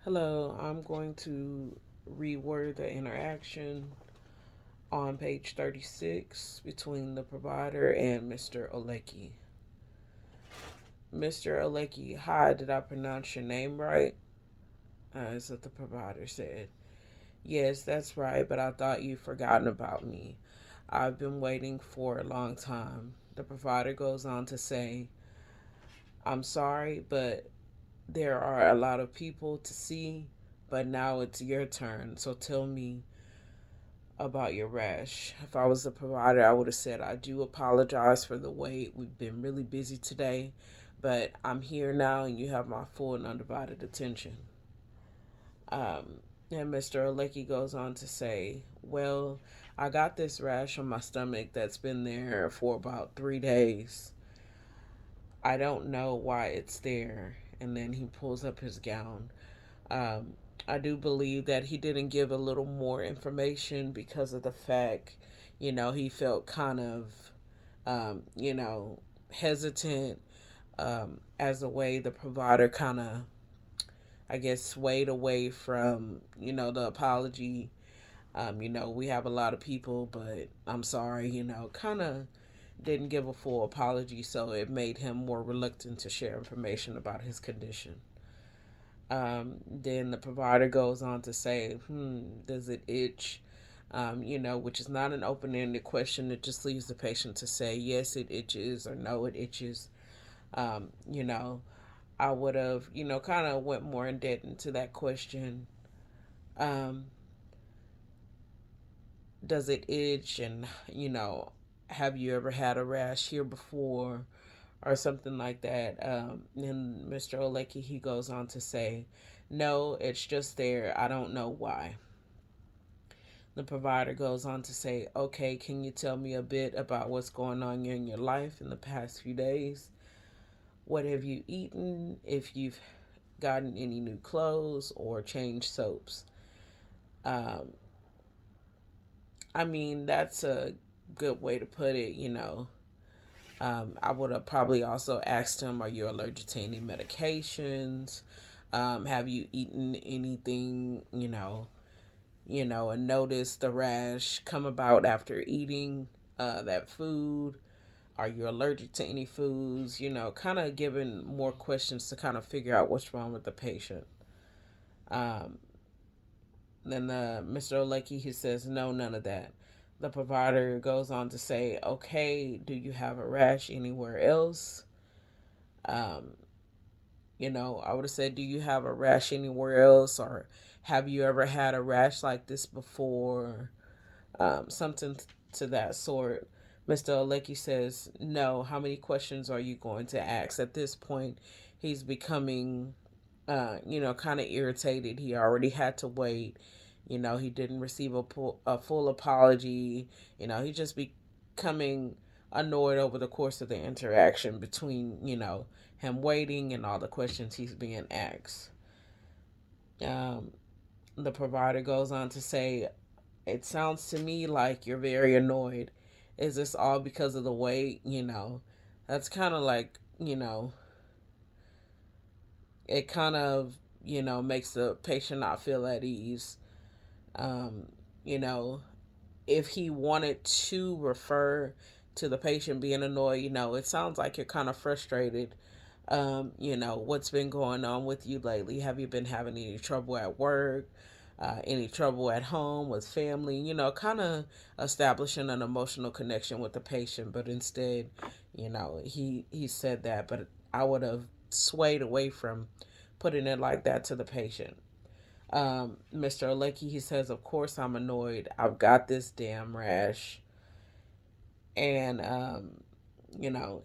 Hello, I'm going to reword the interaction on page 36 between the provider and Mr. Olecki. Mr. Olecki, hi, did I pronounce your name right? Is what the provider said. Yes, that's right, but I thought you'd forgotten about me. I've been waiting for a long time. The provider goes on to say, I'm sorry, but there are a lot of people to see, but now it's your turn. So tell me about your rash. If I was the provider, I would have said, I do apologize for the wait. We've been really busy today, but I'm here now and you have my full and undivided attention. Um, and Mr. Olecki goes on to say, well, I got this rash on my stomach that's been there for about 3 days. I don't know why it's there. And then he pulls up his gown. Um, I do believe that he didn't give a little more information because of the fact, he felt kind of, hesitant as a way the provider kind of, I guess, swayed away from, the apology. We have a lot of people, but I'm sorry, kind of didn't give a full apology, so it made him more reluctant to share information about his condition. Then the provider goes on to say, does it itch? Which is not an open ended question. It just leaves the patient to say, yes, it itches or no, it itches. Um, you know, I would have, kind of went more in depth into that question. Um, does it itch? And, have you ever had a rash here before? Or something like that. And Mr. Olecki, he goes on to say, no, it's just there. I don't know why. The provider goes on to say, okay, can you tell me a bit about what's going on in your life in the past few days? What have you eaten? If you've gotten any new clothes or changed soaps? Um, I mean, that's a good way to put it, I would have probably also asked him, are you allergic to any medications? Have you eaten anything, and noticed the rash come about after eating that food? Are you allergic to any foods? Kind of giving more questions to kind of figure out what's wrong with the patient. Um, then Mr. Olecki, he says, no, none of that. The provider goes on to say, okay, do you have a rash anywhere else? Um, I would have said, do you have a rash anywhere else? Or have you ever had a rash like this before? Something to that sort. Mr. Olecki says, no. How many questions are you going to ask? At this point, he's becoming, kind of irritated. He already had to wait. He didn't receive a full apology. He just becoming annoyed over the course of the interaction between, him waiting and all the questions he's being asked. Um, the provider goes on to say, it sounds to me like you're very annoyed. Is this all because of the wait? That's kind of like, it kind of, makes the patient not feel at ease. Um, you know, if he wanted to refer to the patient being annoyed, it sounds like you're kind of frustrated. What's been going on with you lately? Have you been having any trouble at work? Any trouble at home with family? Kind of establishing an emotional connection with the patient. But instead, he said that, but I would have swayed away from putting it like that to the patient. Mr. Olecki, he says, of course I'm annoyed. I've got this damn rash. And,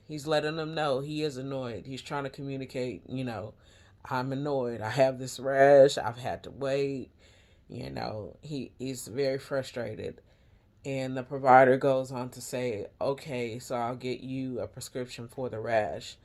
he's letting them know he is annoyed. He's trying to communicate, I'm annoyed. I have this rash. I've had to wait. He's very frustrated. And the provider goes on to say, okay, so I'll get you a prescription for the rash.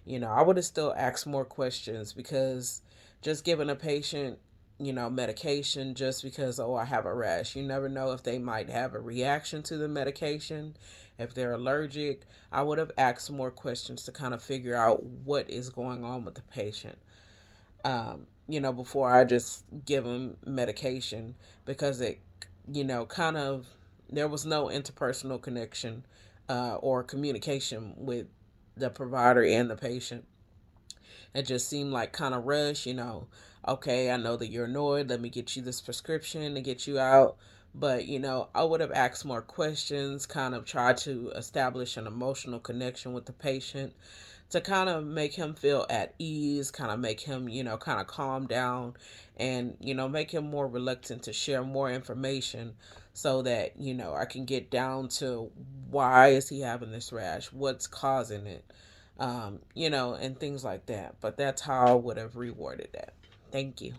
I would have still asked more questions because just giving a patient, medication just because, oh, I have a rash, you never know if they might have a reaction to the medication, if they're allergic. I would have asked more questions to kind of figure out what is going on with the patient. before I just give him medication, because it, kind of, there was no interpersonal connection or communication with the provider and the patient. It just seemed like kind of rush, okay, I know that you're annoyed. Let me get you this prescription to get you out. But, I would have asked more questions, kind of tried to establish an emotional connection with the patient to kind of make him feel at ease, kind of make him, kind of calm down, and, make him more reluctant to share more information, so that, I can get down to why is he having this rash, what's causing it, and things like that. But that's how I would have reworded that. Thank you.